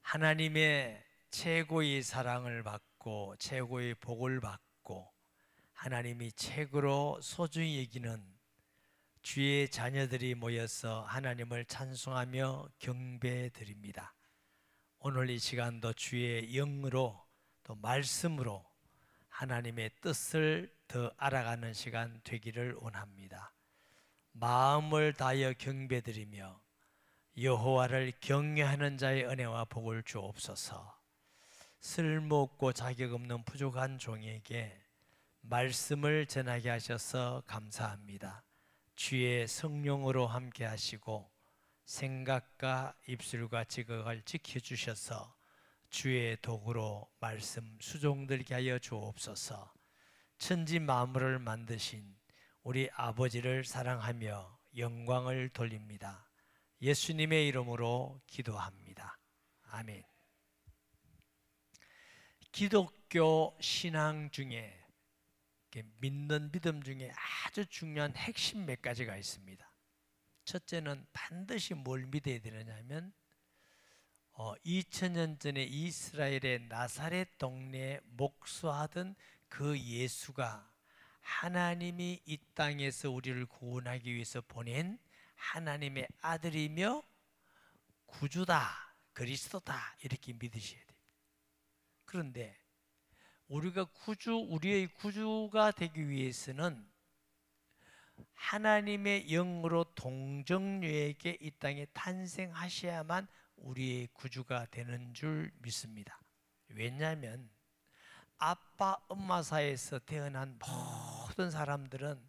하나님의 최고의 사랑을 받고 최고의 복을 받고 하나님이 최고로 소중히 여기는 주의 자녀들이 모여서 하나님을 찬송하며 경배드립니다. 오늘 이 시간도 주의 영으로 또 말씀으로 하나님의 뜻을 더 알아가는 시간 되기를 원합니다. 마음을 다하여 경배드리며 여호와를 경외하는 자의 은혜와 복을 주옵소서. 쓸모없고 자격 없는 부족한 종에게 말씀을 전하게 하셔서 감사합니다. 주의 성령으로 함께 하시고 생각과 입술과 지각을 지켜주셔서 주의 도구로 말씀 수종들게 하여 주옵소서. 천지 만물을 만드신 우리 아버지를 사랑하며 영광을 돌립니다. 예수님의 이름으로 기도합니다. 아멘. 기독교 신앙 중에 믿는 믿음 중에 아주 중요한 핵심 몇 가지가 있습니다. 첫째는 반드시 뭘 믿어야 되느냐면 2000년 전에 이스라엘의 나사렛 동네에 목수하던 그 예수가 하나님이 이 땅에서 우리를 구원하기 위해서 보낸 하나님의 아들이며 구주다, 그리스도다 이렇게 믿으셔야 돼요. 그런데 우리의 구주가 되기 위해서는 하나님의 영으로 동정녀에게 이 땅에 탄생하셔야만 우리의 구주가 되는 줄 믿습니다. 왜냐하면 아빠 엄마 사이에서 태어난 모든 사람들은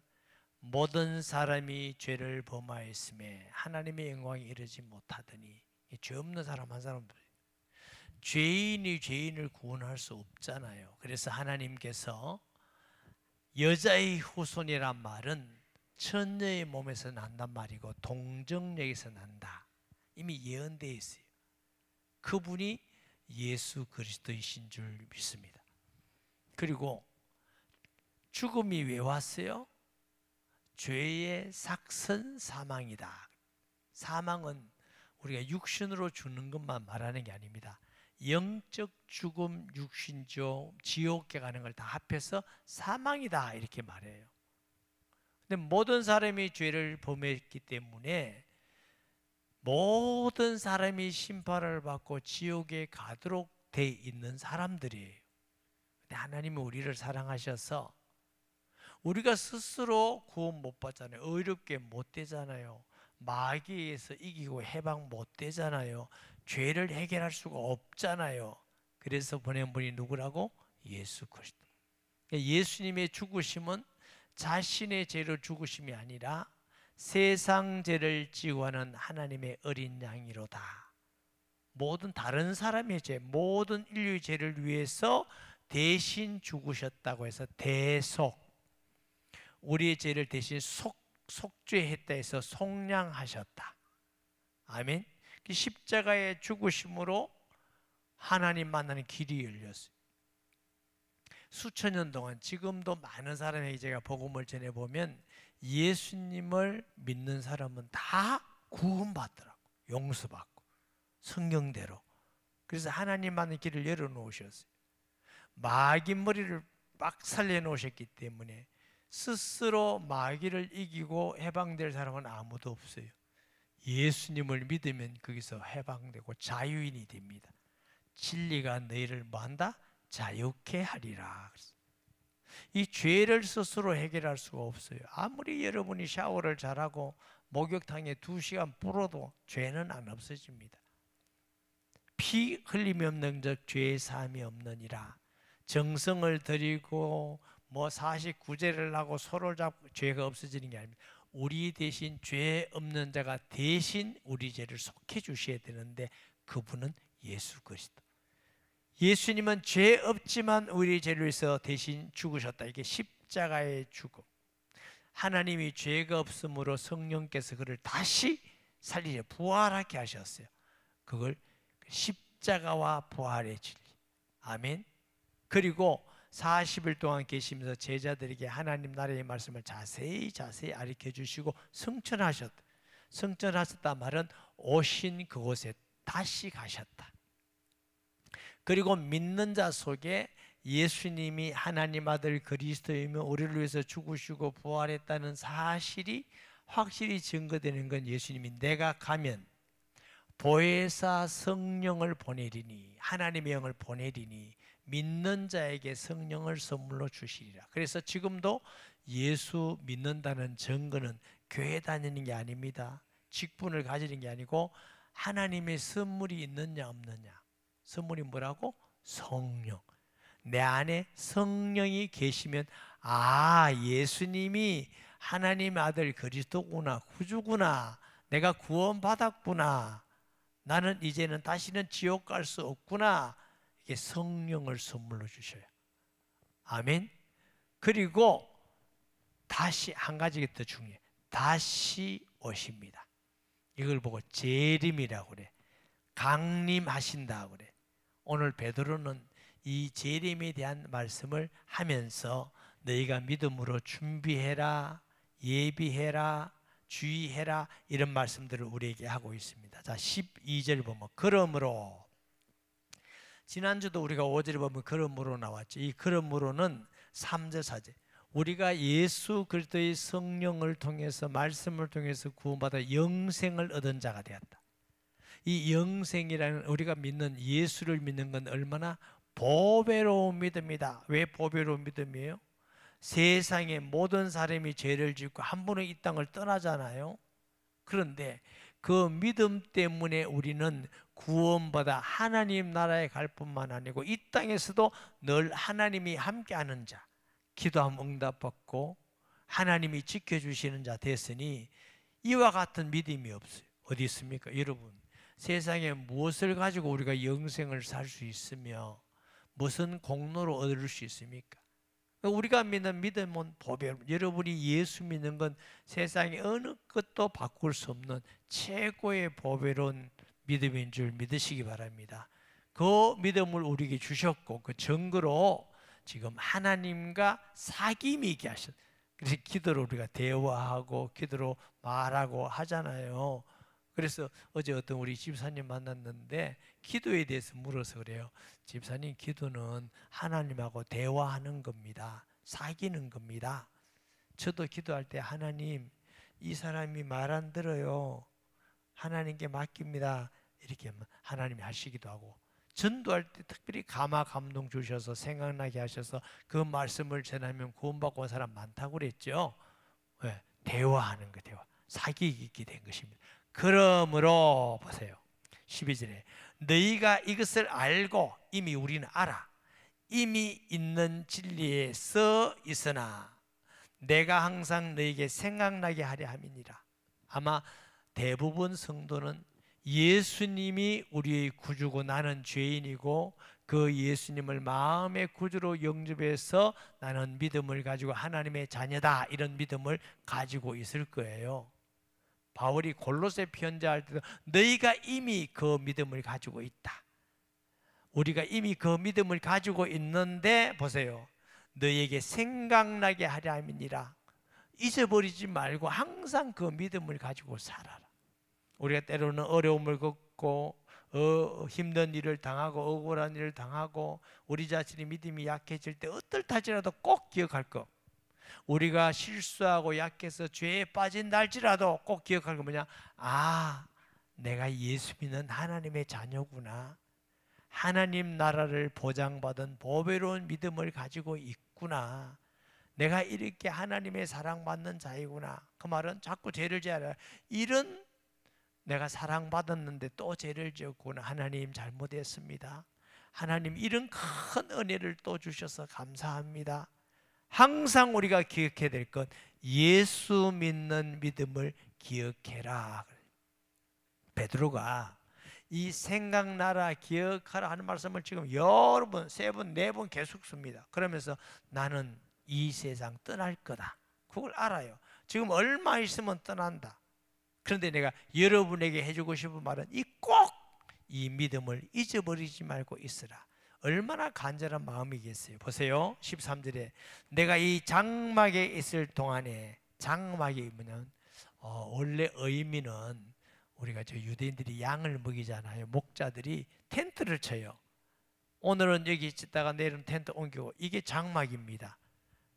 모든 사람이 죄를 범하였음에 하나님의 영광에 이르지 못하더니 죄 없는 사람 한 사람도 죄인이 죄인을 구원할 수 없잖아요. 그래서 하나님께서 여자의 후손이란 말은 처녀의 몸에서 난단 말이고 동정녀에서 난다. 이미 예언되어 있어요. 그분이 예수 그리스도이신 줄 믿습니다. 그리고 죽음이 왜 왔어요? 죄의 삭선 사망이다. 사망은 우리가 육신으로 죽는 것만 말하는 게 아닙니다. 영적 죽음, 육신적 지옥에 가는 걸 다 합해서 사망이다 이렇게 말해요. 근데 모든 사람이 죄를 범했기 때문에 모든 사람이 심판을 받고 지옥에 가도록 돼 있는 사람들이에요. 근데 하나님은 우리를 사랑하셔서 우리가 스스로 구원 못 받잖아요. 의롭게 못 되잖아요. 마귀에서 이기고 해방 못 되잖아요. 죄를 해결할 수가 없잖아요. 그래서 보낸 분이 누구라고? 예수 그리스도. 예수님의 죽으심은 자신의 죄로 죽으심이 아니라 세상 죄를 지고하는 하나님의 어린 양이로다. 모든 다른 사람의 죄, 모든 인류의 죄를 위해서 대신 죽으셨다고 해서 대속, 우리의 죄를 대신 속죄했다 해서 속량하셨다. 아멘. 십자가의 죽으심으로 하나님 만나는 길이 열렸어요. 수천 년 동안 지금도 많은 사람에게 제가 복음을 전해보면 예수님을 믿는 사람은 다 구원받더라고. 용서받고 성경대로. 그래서 하나님 만나는 길을 열어놓으셨어요. 마귀 머리를 막 살려놓으셨기 때문에 스스로 마귀를 이기고 해방될 사람은 아무도 없어요. 예수님을 믿으면 거기서 해방되고 자유인이 됩니다. 진리가 너희를 뭐한다? 자유케 하리라. 이 죄를 스스로 해결할 수가 없어요. 아무리 여러분이 샤워를 잘하고 목욕탕에 2시간 불어도 죄는 안 없어집니다. 피 흘림이 없는 적 죄의 사함이 없느니라. 정성을 들이고 49제를 하고 소를 잡고 죄가 없어지는 게 아닙니다. 우리 대신 죄 없는 자가 대신 우리 죄를 속해 주셔야 되는데 그분은 예수 그리스도. 예수님은 죄 없지만 우리 죄를 위해서 대신 죽으셨다. 이게 십자가의 죽음. 하나님이 죄가 없으므로 성령께서 그를 다시 살리려 부활하게 하셨어요. 그걸 십자가와 부활의 진리. 아멘. 그리고 40일 동안 계시면서 제자들에게 하나님 나라의 말씀을 자세히 가르쳐 주시고 성천하셨다. 성천하셨다 말은 오신 그곳에 다시 가셨다. 그리고 믿는 자 속에 예수님이 하나님 아들 그리스도이며 우리를 위해서 죽으시고 부활했다는 사실이 확실히 증거되는 건 예수님이 내가 가면 보혜사 성령을 보내리니, 하나님의 영을 보내리니 믿는 자에게 성령을 선물로 주시리라. 그래서 지금도 예수 믿는다는 증거는 교회 다니는 게 아닙니다. 직분을 가지는 게 아니고 하나님의 선물이 있느냐 없느냐. 선물이 뭐라고? 성령. 내 안에 성령이 계시면 예수님이 하나님 아들 그리스도구나, 구주구나, 내가 구원받았구나, 나는 이제는 다시는 지옥 갈 수 없구나. 이게 성령을 선물로 주셔요. 아멘. 그리고 다시 한 가지가 더 중요해요. 다시 오십니다. 이걸 보고 재림이라고 그래. 강림하신다고 그래. 오늘 베드로는 이 재림에 대한 말씀을 하면서 너희가 믿음으로 준비해라, 예비해라, 주의해라, 이런 말씀들을 우리에게 하고 있습니다. 자, 12절 보면 그러므로, 지난주도 우리가 5절에 보면 그러므로 나왔죠. 이 그러므로는 3절 4절 우리가 예수 그리스도의 성령을 통해서, 말씀을 통해서 구원받아 영생을 얻은 자가 되었다. 이 영생이라는, 우리가 믿는 예수를 믿는 건 얼마나 보배로운 믿음이다. 왜 보배로운 믿음이에요? 세상의 모든 사람이 죄를 짓고 한 번은 이 땅을 떠나잖아요. 그런데 그 믿음 때문에 우리는 구원받아 하나님 나라에 갈 뿐만 아니고 이 땅에서도 늘 하나님이 함께하는 자, 기도하면 응답받고 하나님이 지켜주시는 자 됐으니 이와 같은 믿음이 없어요. 어디 있습니까? 여러분, 세상에 무엇을 가지고 우리가 영생을 살 수 있으며 무슨 공로로 얻을 수 있습니까? 우리가 믿는 믿음은 보배로운, 여러분이 예수 믿는 건 세상에 어느 것도 바꿀 수 없는 최고의 보배로운 믿음인 줄 믿으시기 바랍니다. 그 믿음을 우리에게 주셨고 그 증거로 지금 하나님과 사귐이 있게 하셨어요. 그래서 기도로 우리가 대화하고 기도로 말하고 하잖아요. 그래서 어제 어떤 우리 집사님 만났는데 기도에 대해서 물어서 그래요. 집사님, 기도는 하나님하고 대화하는 겁니다. 사귀는 겁니다. 저도 기도할 때 하나님, 이 사람이 말 안 들어요. 하나님께 맡깁니다. 이렇게 하나님이 하시기도 하고, 전도할 때 특별히 감화 감동 주셔서 생각나게 하셔서 그 말씀을 전하면 구원받고 온 사람 많다고 그랬죠. 네, 대화하는 거, 대화. 사귀게 있게 된 것입니다. 그러므로 보세요. 12절에 너희가 이것을 알고, 이미 우리는 알아, 이미 있는 진리에 써 있으나 내가 항상 너희에게 생각나게 하려 함이니라. 아마 대부분 성도는 예수님이 우리의 구주고 나는 죄인이고 그 예수님을 마음의 구주로 영접해서 나는 믿음을 가지고 하나님의 자녀다, 이런 믿음을 가지고 있을 거예요. 바울이 골로새 편지할 때도 너희가 이미 그 믿음을 가지고 있다. 우리가 이미 그 믿음을 가지고 있는데 보세요. 너희에게 생각나게 하려 함이니라. 잊어버리지 말고 항상 그 믿음을 가지고 살아라. 우리가 때로는 어려움을 겪고 힘든 일을 당하고 억울한 일을 당하고 우리 자신의 믿음이 약해질 때 어떨다 할지라도 꼭 기억할 것, 우리가 실수하고 약해서 죄에 빠진다 할지라도 꼭 기억할 거 뭐냐? 내가 예수 믿는 하나님의 자녀구나, 하나님 나라를 보장받은 보배로운 믿음을 가지고 있구나, 내가 이렇게 하나님의 사랑받는 자이구나. 그 말은 자꾸 죄를 지어라, 이런, 내가 사랑받았는데 또 죄를 지었구나, 하나님 잘못했습니다, 하나님 이런 큰 은혜를 또 주셔서 감사합니다. 항상 우리가 기억해야 될 것, 예수 믿는 믿음을 기억해라. 베드로가 이 생각나라, 기억하라 하는 말씀을 지금 여러 번, 세 번, 네 번 계속 씁니다. 그러면서 나는 이 세상 떠날 거다, 그걸 알아요. 지금 얼마 있으면 떠난다. 그런데 내가 여러분에게 해주고 싶은 말은 꼭 이 믿음을 잊어버리지 말고 있으라. 얼마나 간절한 마음이겠어요. 보세요. 13절에 내가 이 장막에 있을 동안에, 장막이 뭐냐면 원래 의미는 우리가 저 유대인들이 양을 먹이잖아요. 목자들이 텐트를 쳐요. 오늘은 여기 있다가 내일은 텐트 옮기고, 이게 장막입니다.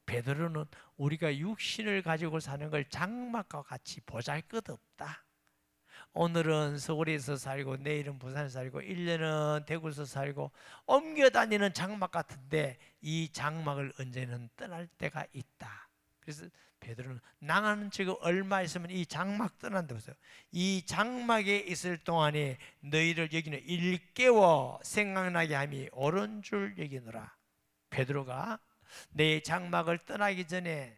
베드로는 우리가 육신을 가지고 사는 걸 장막과 같이 보잘것없다. 오늘은 서울에서 살고 내일은 부산에서 살고 1년은 대구에서 살고 옮겨 다니는 장막 같은데 이 장막을 언제는 떠날 때가 있다. 그래서 베드로는 나가는 지금 얼마 있으면 이 장막 떠난다고 했어요. 이 장막에 있을 동안에 너희를 여기는 일깨워 생각나게 함이 옳은 줄 여기노라. 베드로가 내 장막을 떠나기 전에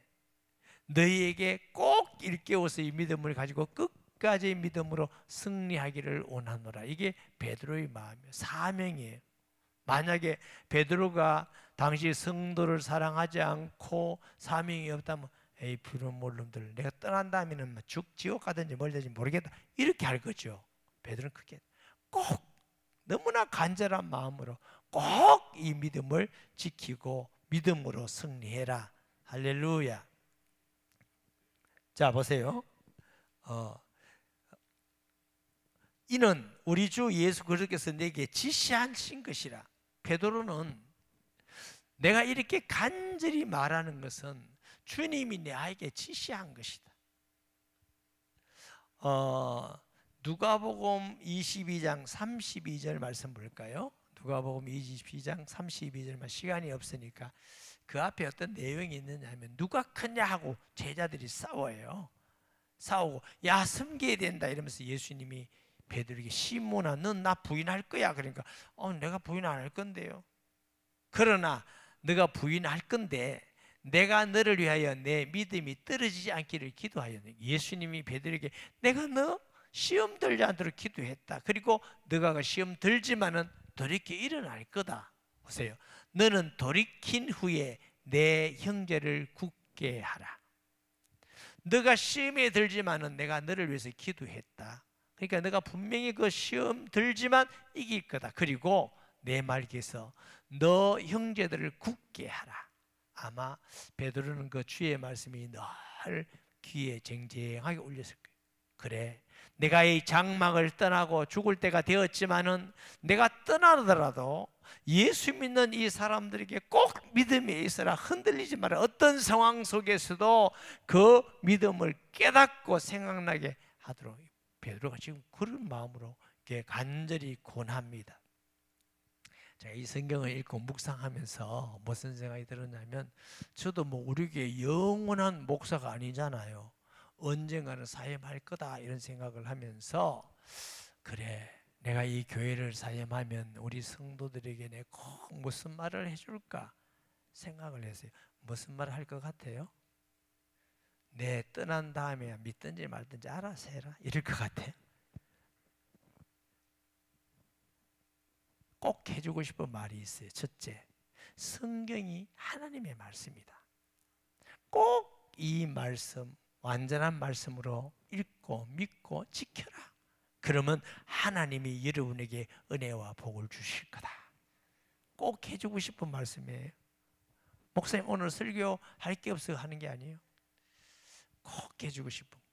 너희에게 꼭 일깨워서 이 믿음을 가지고 끝까지 믿음으로 승리하기를 원하노라. 이게 베드로의 마음이에요. 사명이에요. 만약에 베드로가 당시 성도를 사랑하지 않고 사명이 없다면 에이 부름몰놈들 내가 떠난 다음에는 지옥 가든지 멀든지 모르겠다 이렇게 할 거죠. 베드로는 그게 꼭 너무나 간절한 마음으로 꼭 이 믿음을 지키고 믿음으로 승리해라. 할렐루야. 자 보세요. 이는 우리 주 예수 그리스도께서 내게 지시하신 것이라. 베드로는 내가 이렇게 간절히 말하는 것은 주님이 나에게 지시한 것이다. 누가복음 22장 32절 말씀 볼까요? 누가복음 22장 32절만 시간이 없으니까 그 앞에 어떤 내용이 있느냐 하면 누가 크냐 하고 제자들이 싸워요. 싸우고 야 섬겨야 된다 이러면서 예수님이 베드로에게 시몬아 넌 나 부인할 거야. 그러니까 내가 부인 안 할 건데요. 그러나 너가 부인할 건데 내가 너를 위하여 내 믿음이 떨어지지 않기를 기도하여. 예수님이 베드로에게 내가 너 시험 들지 않도록 기도했다. 그리고 너가 시험 들지만은 돌이켜 일어날 거다. 보세요. 너는 돌이킨 후에 내 형제를 굳게 하라. 너가 시험에 들지만은 내가 너를 위해서 기도했다. 그러니까 너가 분명히 그 시험 들지만 이길 거다. 그리고 내 말께서 너 형제들을 굳게 하라. 아마 베드로는 그 주의 말씀이 늘 귀에 쟁쟁하게 울렸을 거예요. 그래, 내가 이 장막을 떠나고 죽을 때가 되었지만은 내가 떠나더라도 예수 믿는 이 사람들에게 꼭 믿음에 있어라. 흔들리지 마라. 어떤 상황 속에서도 그 믿음을 깨닫고 생각나게 하도록 베드로가 지금 그런 마음으로 간절히 권합니다. 제가 이 성경을 읽고 묵상하면서 무슨 생각이 들었냐면 저도 우리 교회 영원한 목사가 아니잖아요. 언젠가는 사임할 거다 이런 생각을 하면서 그래 내가 이 교회를 사임하면 우리 성도들에게 내가 꼭 무슨 말을 해줄까 생각을 했어요. 무슨 말을 할 것 같아요? 내 떠난 다음에 믿든지 말든지 알아서 해라 이럴 것 같아요. 꼭 해주고 싶은 말이 있어요. 첫째, 성경이 하나님의 말씀이다. 꼭 이 말씀 완전한 말씀으로 읽고 믿고 지켜라. 그러면 하나님이 여러분에게 은혜와 복을 주실 거다. 꼭 해주고 싶은 말씀이에요. 목사님 오늘 설교할 게 없어 하는 게 아니에요. 꼭 해주고 싶은 거.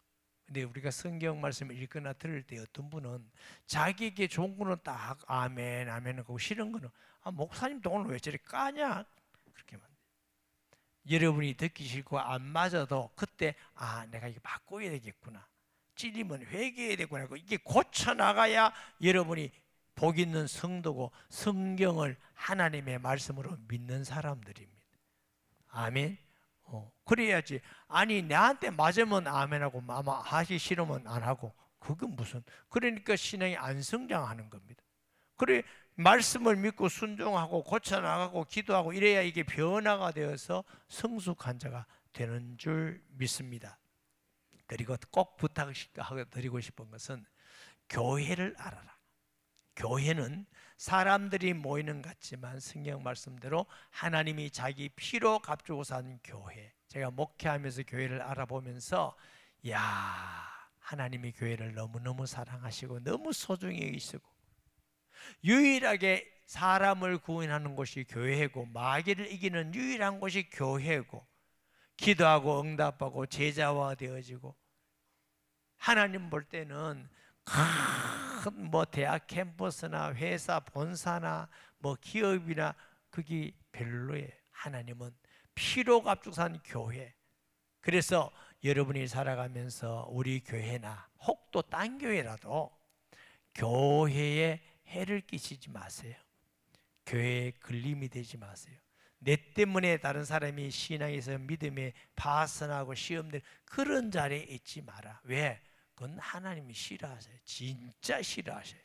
근데 우리가 성경 말씀을 읽거나 들을 때 어떤 분은 자기에게 좋은 거는 딱 아멘 아멘 하고 싫은 거는 목사님도 오늘 왜 저리 까냐 그렇게 만들어요. 여러분이 듣기 싫고 안 맞아도 그때 내가 이거 바꿔야 되겠구나. 찔리면 회개해야 되구나. 이게 고쳐나가야 여러분이 복 있는 성도고 성경을 하나님의 말씀으로 믿는 사람들입니다. 아멘. 그래야지. 아니 나한테 맞으면 아멘하고 아마 하기 싫으면 안 하고 그건 무슨 그러니까 신앙이 안 성장하는 겁니다. 그래 말씀을 믿고 순종하고 고쳐나가고 기도하고 이래야 이게 변화가 되어서 성숙한 자가 되는 줄 믿습니다. 그리고 꼭 부탁드리고 싶은 것은 교회를 알아라. 교회는 사람들이 모이는 것 같지만 성경 말씀대로 하나님이 자기 피로 값주고 사는 교회. 제가 목회하면서 교회를 알아보면서 하나님이 교회를 너무너무 사랑하시고 너무 소중히 여기시고 유일하게 사람을 구원하는 곳이 교회고 마귀를 이기는 유일한 곳이 교회고 기도하고 응답하고 제자화 되어지고 하나님 볼 때는 큰 뭐 대학 캠퍼스나 회사 본사나 뭐 기업이나 그게 별로예요. 하나님은 피로갑죽산 교회. 그래서 여러분이 살아가면서 우리 교회나 혹 또 딴 교회라도 교회에 해를 끼치지 마세요. 교회에 걸림이 되지 마세요. 내 때문에 다른 사람이 신앙에서 믿음에 파선하고 시험들 그런 자리에 있지 마라. 왜? 그건 하나님이 싫어하세요. 진짜 싫어하세요.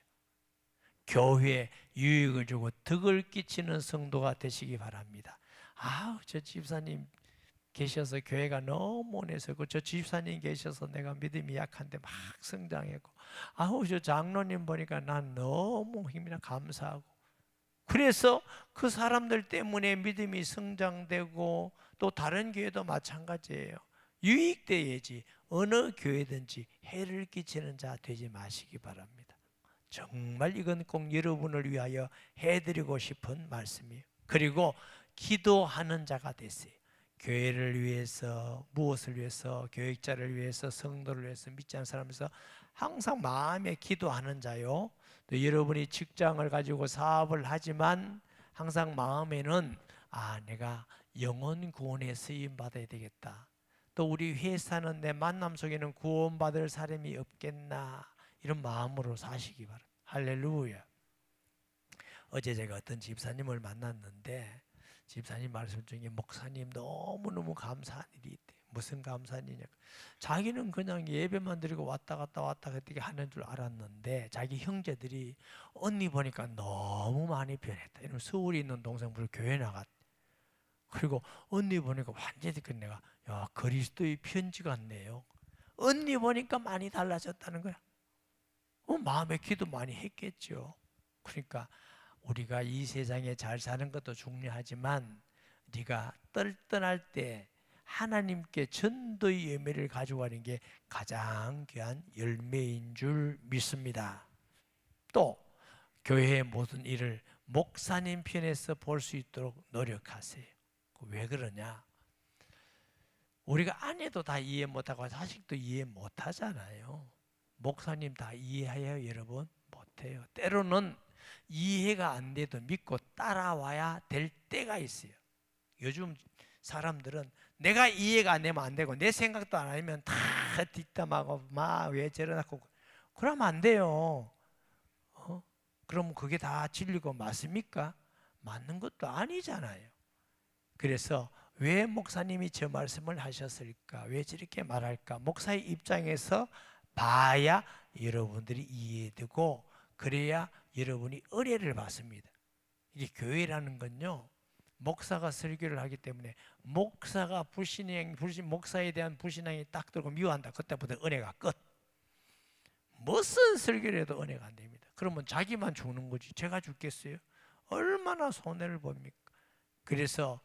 교회에 유익을 주고 덕을 끼치는 성도가 되시기 바랍니다. 아우, 저 집사님 계셔서 교회가 너무 온해서고, 저 집사님 계셔서 내가 믿음이 약한데 막 성장했고, 아우, 저 장로님 보니까 난 너무 힘이나 감사하고, 그래서 그 사람들 때문에 믿음이 성장되고, 또 다른 교회도 마찬가지예요. 유익돼야지 어느 교회든지 해를 끼치는 자 되지 마시기 바랍니다. 정말 이건 꼭 여러분을 위하여 해드리고 싶은 말씀이에요. 그리고 기도하는 자가 되세요. 교회를 위해서, 무엇을 위해서, 교육자를 위해서, 성도를 위해서, 믿지 않는 사람을 위해서 항상 마음에 기도하는 자요. 또 여러분이 직장을 가지고 사업을 하지만 항상 마음에는 내가 영혼 구원에 쓰임 받아야 되겠다. 또 우리 회사는 내 만남 속에는 구원받을 사람이 없겠나, 이런 마음으로 사시기 바랍니다. 할렐루야. 어제 제가 어떤 집사님을 만났는데 집사님 말씀 중에 목사님 너무너무 감사한 일이 있대. 무슨 감사한 일이냐. 자기는 그냥 예배만 드리고 왔다 갔다 하는 줄 알았는데 자기 형제들이 언니 보니까 너무 많이 변했다. 이러면 서울에 있는 동생들 교회 나갔대. 그리고 언니 보니까 완전히 내가 그리스도의 편지 같네요. 언니 보니까 많이 달라졌다는 거야. 마음에 기도 많이 했겠죠. 그러니까 우리가 이 세상에 잘 사는 것도 중요하지만 네가 떨떠날 때 하나님께 전도의 열매를 가져가는 게 가장 귀한 열매인 줄 믿습니다. 또 교회의 모든 일을 목사님 편에서 볼 수 있도록 노력하세요. 왜 그러냐? 우리가 아내도 다 이해 못하고 자식도 이해 못하잖아요. 목사님 다 이해해요, 여러분? 못해요. 때로는 이해가 안 돼도 믿고 따라와야 될 때가 있어요. 요즘 사람들은 내가 이해가 안 되면 안 되고 내 생각도 안 하면 다 뒷담하고 막 왜 저러나고 그러면 안 돼요. 그럼 그게 다 진리고 맞습니까? 맞는 것도 아니잖아요. 그래서 왜 목사님이 저 말씀을 하셨을까? 왜 저렇게 말할까? 목사의 입장에서 봐야 여러분들이 이해되고 그래야 여러분이 은혜를 받습니다. 이게 교회라는 건요, 목사가 설교를 하기 때문에 목사가 목사에 대한 불신앙이 딱 들고 미워한다. 그때부터 은혜가 끝. 무슨 설교를 해도 은혜가 안 됩니다. 그러면 자기만 죽는 거지 제가 죽겠어요? 얼마나 손해를 봅니까? 그래서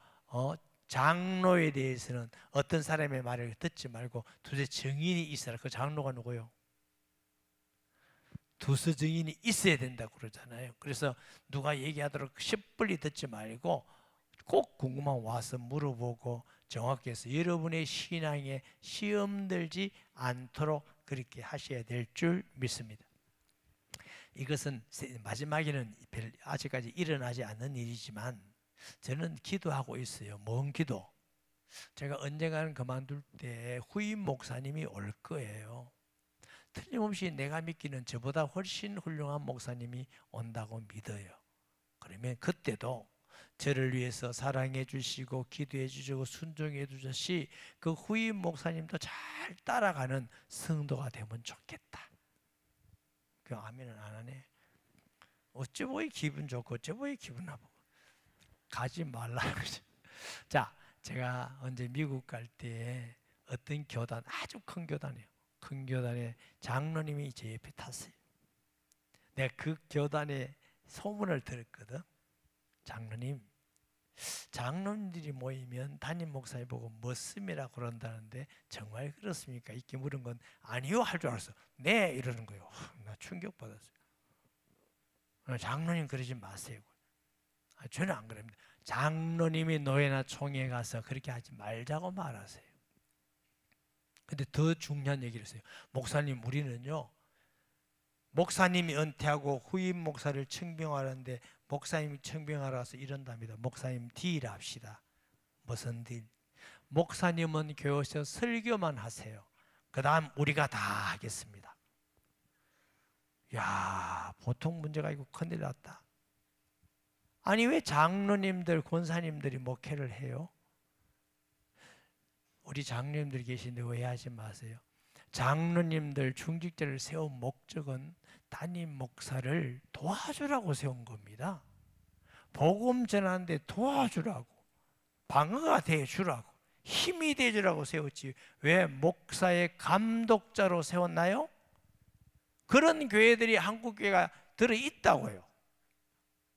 장로에 대해서는 어떤 사람의 말을 듣지 말고 두세 증인이 있어라. 그 장로가 누구요? 두세 증인이 있어야 된다고 그러잖아요. 그래서 누가 얘기하도록 섣불리 듣지 말고 꼭 궁금하면 와서 물어보고 정확히 해서 여러분의 신앙에 시험 들지 않도록 그렇게 하셔야 될 줄 믿습니다. 이것은 마지막에는 아직까지 일어나지 않는 일이지만 저는 기도하고 있어요. 뭔 기도? 제가 언젠가는 그만둘 때 후임 목사님이 올 거예요. 틀림없이 내가 믿기는 저보다 훨씬 훌륭한 목사님이 온다고 믿어요. 그러면 그때도 저를 위해서 사랑해 주시고 기도해 주시고 순종해 주셨시 그 후임 목사님도 잘 따라가는 성도가 되면 좋겠다. 그 아멘은 안 하네. 어째 보이 기분 좋고 어째 보이 기분 나쁘고 가지 말라는 거죠. 자, 제가 언제 미국 갈 때 어떤 교단, 아주 큰 교단이에요. 큰 교단에 장로님이 제 옆에 탔어요. 내가 그 교단에 소문을 들었거든. 장로님들이 모이면 담임 목사님 보고 멋씀이라 그런다는데 정말 그렇습니까? 이렇게 물은 건 아니요 할 줄 알았어. 네 이러는 거예요. 나 충격받았어요. 장로님 그러지 마세요. 저는 안 그럽니다. 장로님이 노예나 총회 가서 그렇게 하지 말자고 말하세요. 근데 더 중요한 얘기를 했어요. 목사님 우리는요 목사님이 은퇴하고 후임 목사를 청빙하는데 목사님이 청빙하러 와서 이런답니다. 목사님 딜 합시다. 무슨 딜? 목사님은 교회에서 설교만 하세요. 그 다음 우리가 다 하겠습니다. 야, 보통 문제가 아니고 큰일 났다. 아니 왜 장로님들, 권사님들이 목회를 해요? 우리 장로님들 계신데 오해하지 마세요. 장로님들 중직자를 세운 목적은 담임 목사를 도와주라고 세운 겁니다. 복음 전하는데 도와주라고, 방어가 되어주라고, 힘이 되어주라고 세웠지 왜 목사의 감독자로 세웠나요? 그런 교회들이 한국 교회가 들어있다고요.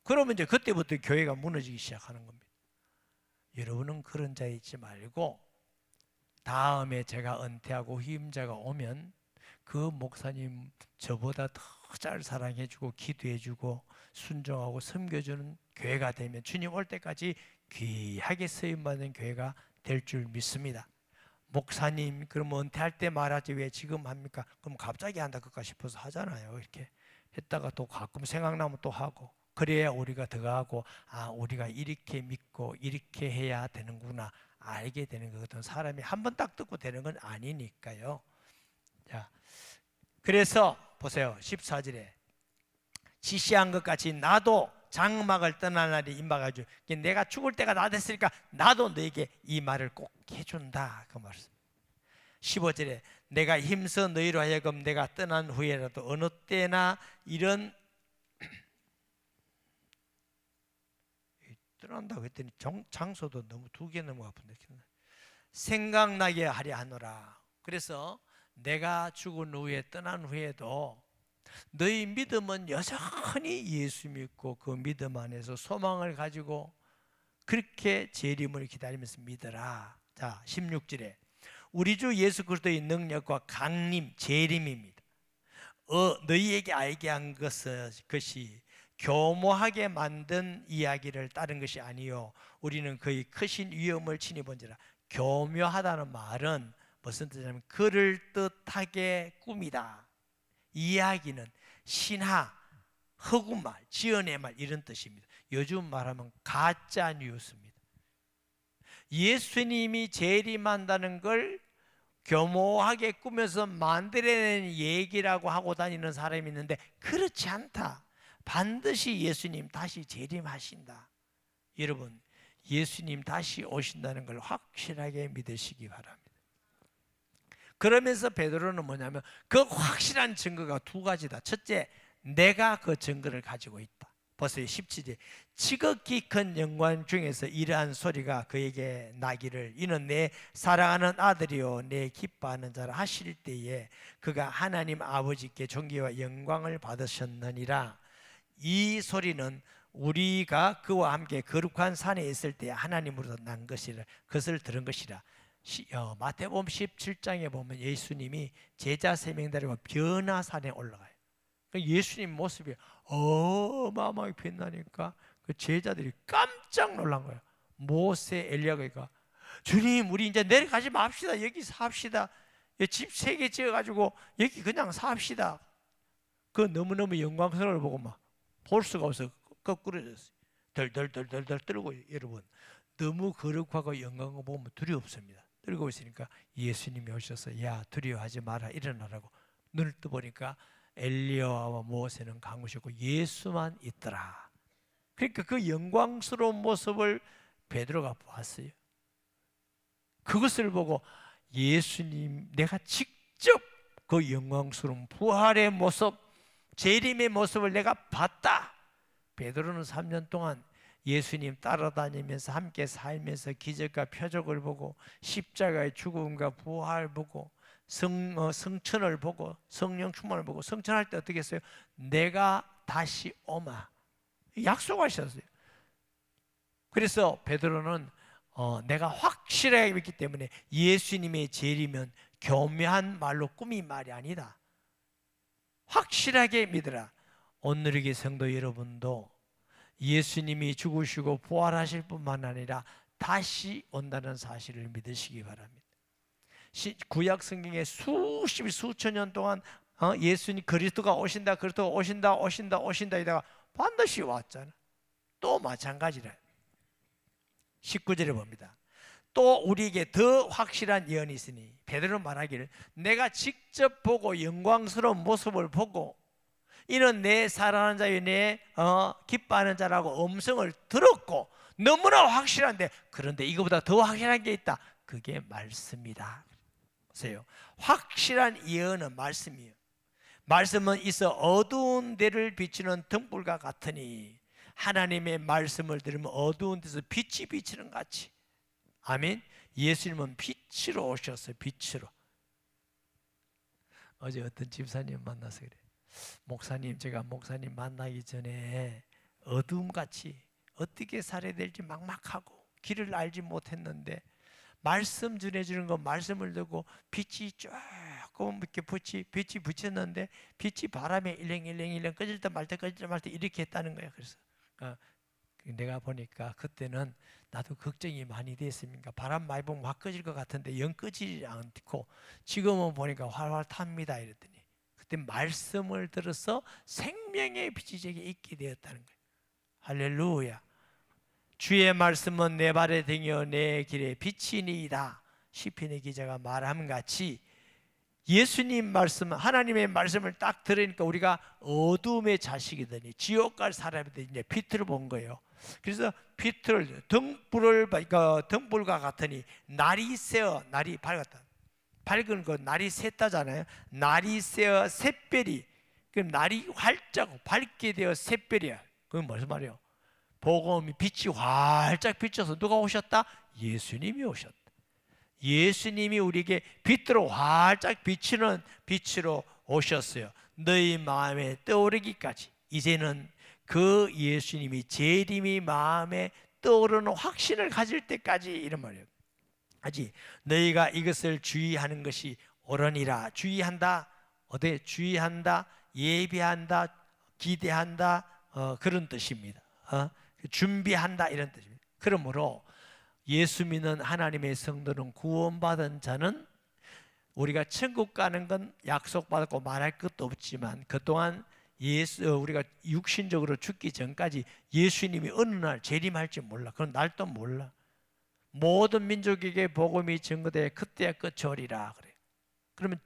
그러면 이제 그때부터 교회가 무너지기 시작하는 겁니다. 여러분은 그런 자에 있지 말고 다음에 제가 은퇴하고 후임자가 오면 그 목사님 저보다 더 잘 사랑해주고 기도해주고 순종하고 섬겨주는 교회가 되면 주님 올 때까지 귀하게 쓰임받는 교회가 될 줄 믿습니다. 목사님 그러면 은퇴할 때 말하지 왜 지금 합니까? 그럼 갑자기 한다 그까 싶어서 하잖아요. 이렇게 했다가 또 가끔 생각나면 또 하고, 그래야 우리가 더 하고 아 우리가 이렇게 믿고 이렇게 해야 되는구나 알게 되는 거거든. 사람이 한 번 딱 듣고 되는 건 아니니까요. 자, 그래서 보세요. 14절에 지시한 것 같이 나도 장막을 떠날 날이 임박하죠. 내가 죽을 때가 나 됐으니까 나도 너에게 이 말을 꼭 해준다 그 말씀. 15절에 내가 힘써 너희로 하여금 내가 떠난 후에라도 어느 때나 이런 떠난다고 했더니 장소도 너무 두 개 너무 아픈데 생각나게 하려 하노라. 그래서 내가 죽은 후에 떠난 후에도 너희 믿음은 여전히 예수 믿고 그 믿음 안에서 소망을 가지고 그렇게 재림을 기다리면서 믿어라. 자, 16절에 우리 주 예수 그리스도의 능력과 강림, 재림입니다. 너희에게 알게 한 것이 교모하게 만든 이야기를 따른 것이 아니요 우리는 그의 크신 위엄을 친히 본지라. 교묘하다는 말은 무슨 뜻이냐면 그럴듯하게 꾸미다. 이야기는 신화, 허구말, 지어내 말 이런 뜻입니다. 요즘 말하면 가짜 뉴스입니다. 예수님이 재림한다는 걸 교모하게 꾸며서 만들어낸 얘기라고 하고 다니는 사람이 있는데 그렇지 않다. 반드시 예수님 다시 재림하신다. 여러분 예수님 다시 오신다는 걸 확실하게 믿으시기 바랍니다. 그러면서 베드로는 뭐냐면 그 확실한 증거가 두 가지다. 첫째, 내가 그 증거를 가지고 있다. 보세요. 17절 지극히 큰 영광 중에서 이러한 소리가 그에게 나기를 이는 내 사랑하는 아들이요 내 기뻐하는 자라 하실 때에 그가 하나님 아버지께 존귀와 영광을 받으셨느니라. 이 소리는 우리가 그와 함께 거룩한 산에 있을 때 하나님으로부터 난 것이라 그것을 들은 것이라. 마태복음 17장에 보면 예수님이 제자 3명 데리고 변화산에 올라가요. 예수님 모습이 어마어마하게 빛나니까 그 제자들이 깜짝 놀란 거예요. 모세, 엘리야가 주님 우리 이제 내려가지 맙시다. 여기 삽시다. 집 3개 지어가지고 여기 그냥 삽시다. 그 너무너무 영광스러움을 보고 막 볼 수가 없어 거꾸러졌어요. 덜덜덜덜 떨고. 여러분 너무 거룩하고 영광을 보면 두려웠습니다. 떨고 있으니까 예수님이 오셔서 야 두려워하지 마라 일어나라고 눈을 떠보니까 엘리야와 모세는 강우셨고 예수만 있더라. 그러니까 그 영광스러운 모습을 베드로가 보았어요. 그것을 보고 예수님 내가 직접 그 영광스러운 부활의 모습 재림의 모습을 내가 봤다. 베드로는 3년 동안 예수님 따라다니면서 함께 살면서 기적과 표적을 보고 십자가의 죽음과 부활을 보고 성천을 보고 성령 충만을 보고 성천할 때 어떻게 했어요? 내가 다시 오마 약속하셨어요. 그래서 베드로는 내가 확실하게 믿기 때문에 예수님의 재림은 교묘한 말로 꾸민 말이 아니다. 확실하게 믿으라. 오늘의 성도 여러분도 예수님이 죽으시고 부활하실 뿐만 아니라 다시 온다는 사실을 믿으시기 바랍니다. 구약 성경에 수천 년 동안 예수님 그리스도가 오신다, 그리스도가 오신다, 오신다, 오신다 이다가 반드시 왔잖아. 또 마찬가지라. 19절에 봅니다. 또 우리에게 더 확실한 예언이 있으니 베드로 말하기를 내가 직접 보고 영광스러운 모습을 보고 이는 내 사랑하는 자여 내 기뻐하는 자라고 음성을 들었고 너무나 확실한데 그런데 이거보다 더 확실한 게 있다. 그게 말씀이다. 보세요. 확실한 예언은 말씀이에요. 말씀은 있어 어두운 데를 비추는 등불과 같으니 하나님의 말씀을 들으면 어두운 데서 빛이 비치는 같이. 아멘. 예수님은 빛으로 오셨어요. 빛으로. 어제 어떤 집사님 만나서 그래. 목사님, 제가 목사님 만나기 전에 어둠같이 어떻게 살아야 될지 막막하고 길을 알지 못했는데 말씀 전해주는 거 말씀을 듣고 빛이 조금 이렇게 빛이 붙였는데 빛이 바람에 일렁일렁 꺼질 때 말 때 이렇게 했다는 거야. 그래서 내가 보니까 그때는 나도 걱정이 많이 됐습니다. 바람 많이 불면 확 꺼질 것 같은데 영 꺼지지 않고 지금은 보니까 활활 탑니다. 이랬더니 그때 말씀을 들어서 생명의 빛이 제게 있게 되었다는 거예요. 할렐루야. 주의 말씀은 내 발에 등이어 내 길에 빛이니이다. 시편의 기자가 말함 같이 예수님 말씀, 하나님의 말씀을 딱 들으니까 우리가 어둠의 자식이더니 지옥 갈 사람이더니 이제 빛을 본 거예요. 그래서 빛을 등불과 같으니 날이 새어, 날이 밝았다. 밝은 거 날이 샜다잖아요. 날이 새어 샛별이, 그럼 날이 활짝 밝게 되어 샛별이야. 그건 무슨 말이에요? 복음이 빛이 활짝 비쳐서 누가 오셨다? 예수님이 오셨다. 예수님이 우리에게 빛으로 활짝 비치는 빛으로 오셨어요. 너희 마음에 떠오르기까지. 이제는 그 예수님이 재림이 마음에 떠오르는 확신을 가질 때까지 이런 말이에요. 아직 너희가 이것을 주의하는 것이 옳으니라. 주의한다. 어디 주의한다, 예비한다, 기대한다, 그런 뜻입니다. 준비한다 이런 뜻입니다. 그러므로 예수 믿는 하나님의 성도는 구원받은 자는 우리가 천국 가는 건 약속받았고 말할 것도 없지만 그동안 우리가 육신적으로 죽기 전까지 예수님이 어느 날 재림할지 몰라. 그건 날도 몰라. 모든 민족에게 복음이 증거되어 그때야 끝이오리라 그래. 그러면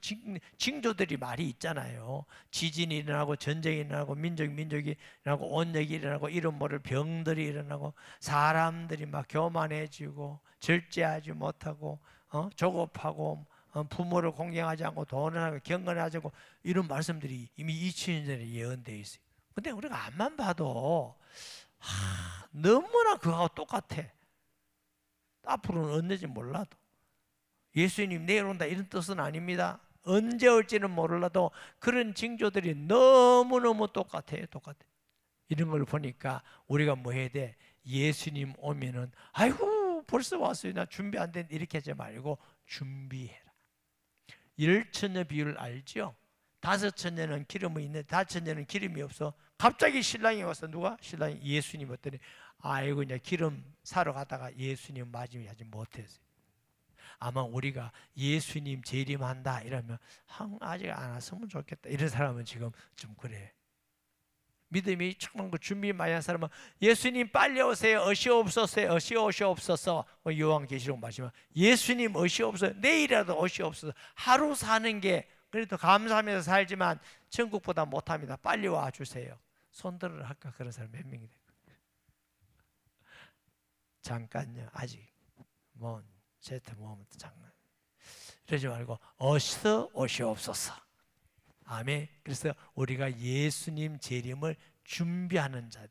징조들이 많이 있잖아요. 지진이 일어나고 전쟁이 일어나고 민족이 일어나고 온역이 일어나고 이런 모를 병들이 일어나고 사람들이 막 교만해지고 절제하지 못하고 조급하고 부모를 공경하지 않고 돈을 하고 경건하지 않고 이런 말씀들이 이미 2000년 전에 예언되어 있어요. 근데 우리가 앞만 봐도 너무나 그거하고 똑같아. 앞으로는 언제지 몰라도 예수님 내일 온다 이런 뜻은 아닙니다. 언제 올지는 몰라도 그런 징조들이 너무너무 똑같아요. 이런 걸 보니까 우리가 뭐 해야 돼? 예수님 오면은 아이고 벌써 왔어요. 나 준비 안 됐는데 이렇게 하지 말고 준비해라. 열처녀 비유를 알죠? 5처녀는 기름이 있는데 5처녀는 기름이 없어. 갑자기 신랑이 와서 누가? 신랑이 예수님 왔더니 아이고 이제 기름 사러 가다가 예수님 맞으면 하지 못했어요. 아마 우리가 예수님 재림한다 이러면 아직 안 왔으면 좋겠다 이런 사람은 지금 좀 그래. 믿음이 정말 그 준비 많이 한 사람은 예수님 빨리 오세요. 어시옵소서. 요한계시록 말씀은 예수님 어시옵소서. 내일이라도 어시옵소서. 하루 사는 게 그래도 감사하면서 살지만 천국보다 못합니다. 빨리 와주세요. 손들을 할까? 그런 사람 몇 명이 될까요? 잠깐요. 아직 제트 모으면 장난. 이러지 말고 어서 오시옵소서. 아멘. 그래서 우리가 예수님 재림을 준비하는 자들.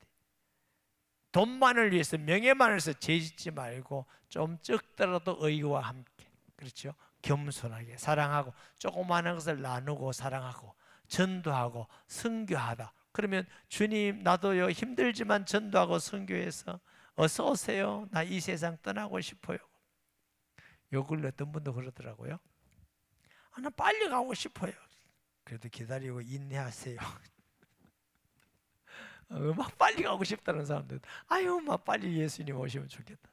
돈만을 위해서 명예만을 위해서 죄짓지 말고 좀 적더라도 의와 함께, 그렇죠? 겸손하게 사랑하고 조그마한 것을 나누고 사랑하고 전도하고 선교하다. 그러면 주님 나도요 힘들지만 전도하고 선교해서 어서 오세요. 나 이 세상 떠나고 싶어요. 욕을 냈던 분도 그러더라고요. 나 빨리 가고 싶어요. 그래도 기다리고 인내하세요. 막 빨리 가고 싶다는 사람들, 아유 막 빨리 예수님 오시면 좋겠다.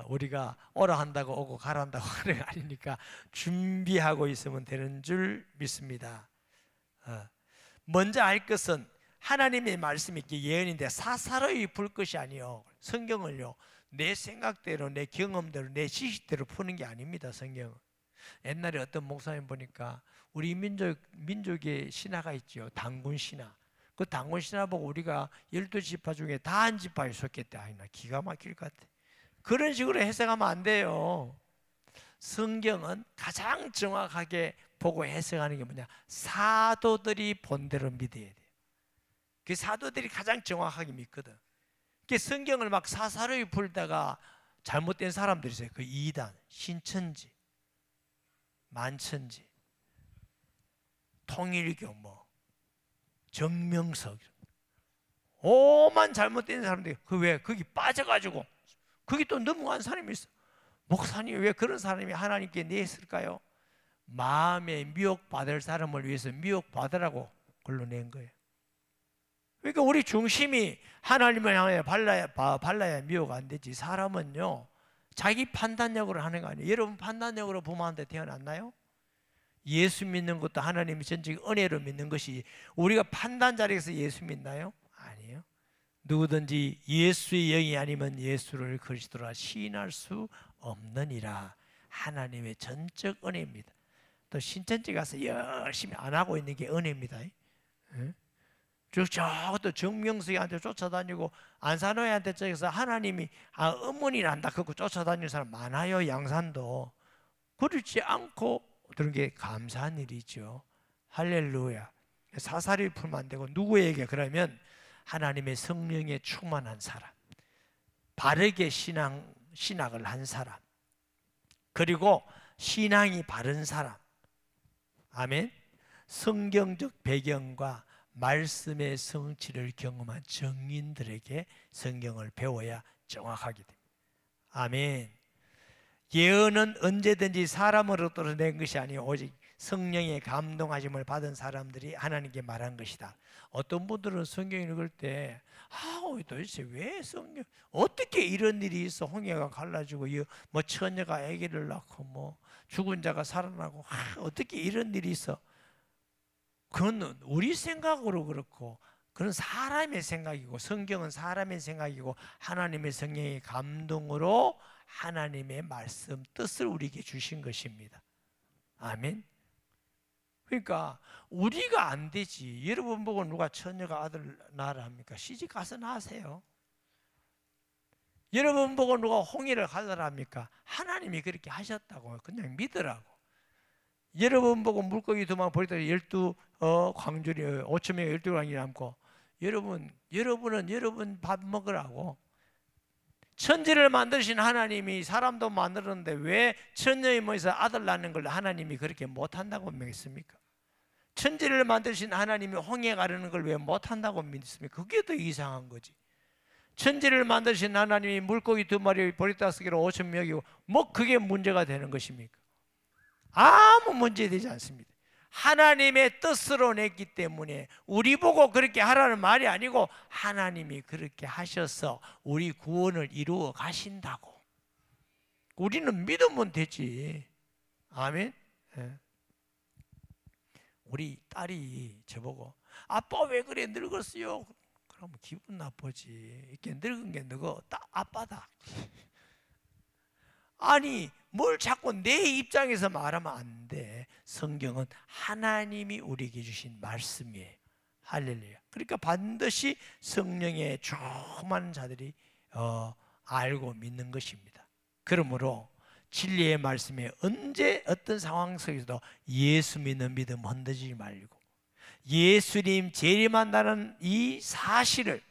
우리가 오라 한다고 오고 가라 한다고 하는 게 아니니까 준비하고 있으면 되는 줄 믿습니다. 먼저 알 것은 하나님의 말씀이 예언인데 사사로이 풀 것이 아니요. 성경을요, 내 생각대로, 내 경험대로, 내 지식대로 푸는 게 아닙니다. 성경은. 옛날에 어떤 목사님 보니까 우리 민족의 신화가 있죠. 단군 신화. 그 단군 신화 보고 우리가 12지파 중에 다 한 지파에 속했대. 아이, 나 기가 막힐 것 같아. 그런 식으로 해석하면 안 돼요. 성경은 가장 정확하게 보고 해석하는 게 뭐냐? 사도들이 본대로 믿어야 돼요. 그 사도들이 가장 정확하게 믿거든. 그 성경을 막 사사로이 풀다가 잘못된 사람들이 있어요. 그 이단, 신천지, 만천지, 통일교, 정명석, 오만 잘못된 사람들이 왜 거기 빠져가지고 거기 또 넘어간 사람이 있어. 목사님, 왜 그런 사람이 하나님께 냈을까요? 마음에 미혹받을 사람을 위해서 미혹받으라고 걸러낸 거예요. 그러니까 우리 중심이 하나님을 향해 발라야 미혹 안 되지. 사람은요, 자기 판단력으로 하는 거 아니에요. 여러분 판단력으로 부모한테 태어났나요? 예수 믿는 것도 하나님이 전적 은혜로 믿는 것이, 우리가 판단 자리에서 예수 믿나요? 아니에요. 누구든지 예수의 영이 아니면 예수를 그리스도라 시인할 수 없느니라. 하나님의 전적 은혜입니다. 또 신천지 가서 열심히 안 하고 있는 게 은혜입니다. 저것도 정명석이한테 쫓아다니고 안산호한테 저기서 하나님이 의문이 난다 그거 쫓아다니는 사람 많아요. 양산도. 그렇지 않고 그런 게 감사한 일이죠. 할렐루야. 사사리 풀면 안 되고, 누구에게? 그러면 하나님의 성령에 충만한 사람, 바르게 신학을 한 사람, 그리고 신앙이 바른 사람. 아멘. 성경적 배경과 말씀의 성취를 경험한 정인들에게 성경을 배워야 정확하게 됩니다. 아멘. 예언은 언제든지 사람으로부터 낸 것이 아니요 오직 성령의 감동하심을 받은 사람들이 하나님께 말한 것이다. 어떤 분들은 성경 읽을 때 도대체 왜 성경, 어떻게 이런 일이 있어? 홍해가 갈라지고 처녀가 아기를 낳고 죽은 자가 살아나고 어떻게 이런 일이 있어? 그건 우리 생각으로 그렇고, 그건 사람의 생각이고, 성경은 사람의 생각이고, 하나님의 성령의 감동으로 하나님의 말씀 뜻을 우리에게 주신 것입니다. 아멘. 그러니까 우리가 안 되지. 여러분 보고 누가 처녀가 아들 낳으라 합니까? 시집 가서 낳으세요. 여러분 보고 누가 홍해를 갈라라 합니까? 하나님이 그렇게 하셨다고 그냥 믿으라고. 여러분 보고 물고기 2마리 버리다가 12광주리 5,000명이 12광주리 남고, 여러분은 여러분 밥 먹으라고. 천지를 만드신 하나님이 사람도 만들었는데 왜 천녀의 몸에서 아들 낳는 걸 하나님이 그렇게 못한다고 믿습니까? 천지를 만드신 하나님이 홍해 가르는 걸 왜 못한다고 믿습니까? 그게 더 이상한 거지. 천지를 만드신 하나님이 물고기 2마리 보리다스기로 5,000명이고 그게 문제가 되는 것입니까? 아무 문제 되지 않습니다. 하나님의 뜻으로 냈기 때문에 우리 보고 그렇게 하라는 말이 아니고 하나님이 그렇게 하셔서 우리 구원을 이루어 가신다고. 우리는 믿으면 되지. 아멘. 우리 딸이 저보고 아빠 왜 그래 늙었어요? 그러면 기분 나쁘지. 이렇게 늙은 게 너가 아빠다. 아니 뭘 자꾸 내 입장에서 말하면 안 돼. 성경은 하나님이 우리에게 주신 말씀이에요. 할렐루야. 그러니까 반드시 성령에 충만한 자들이 알고 믿는 것입니다. 그러므로 진리의 말씀에 언제 어떤 상황 속에서도 예수 믿는 믿음 흔들리지 말고, 예수님 재림한다는 이 사실을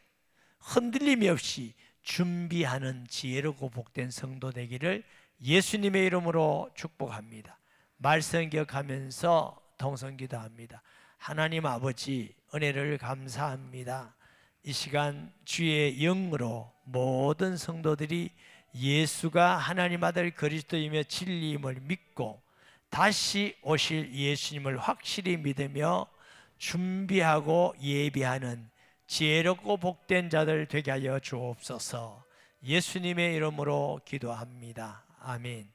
흔들림이 없이 준비하는 지혜롭고 복된 성도 되기를 예수님의 이름으로 축복합니다. 말씀 기억하면서 통성기도합니다. 하나님 아버지, 은혜를 감사합니다. 이 시간 주의 영으로 모든 성도들이 예수가 하나님 아들 그리스도이며 진리임을 믿고 다시 오실 예수님을 확실히 믿으며 준비하고 예비하는 지혜롭고 복된 자들 되게 하여 주옵소서. 예수님의 이름으로 기도합니다. 아멘.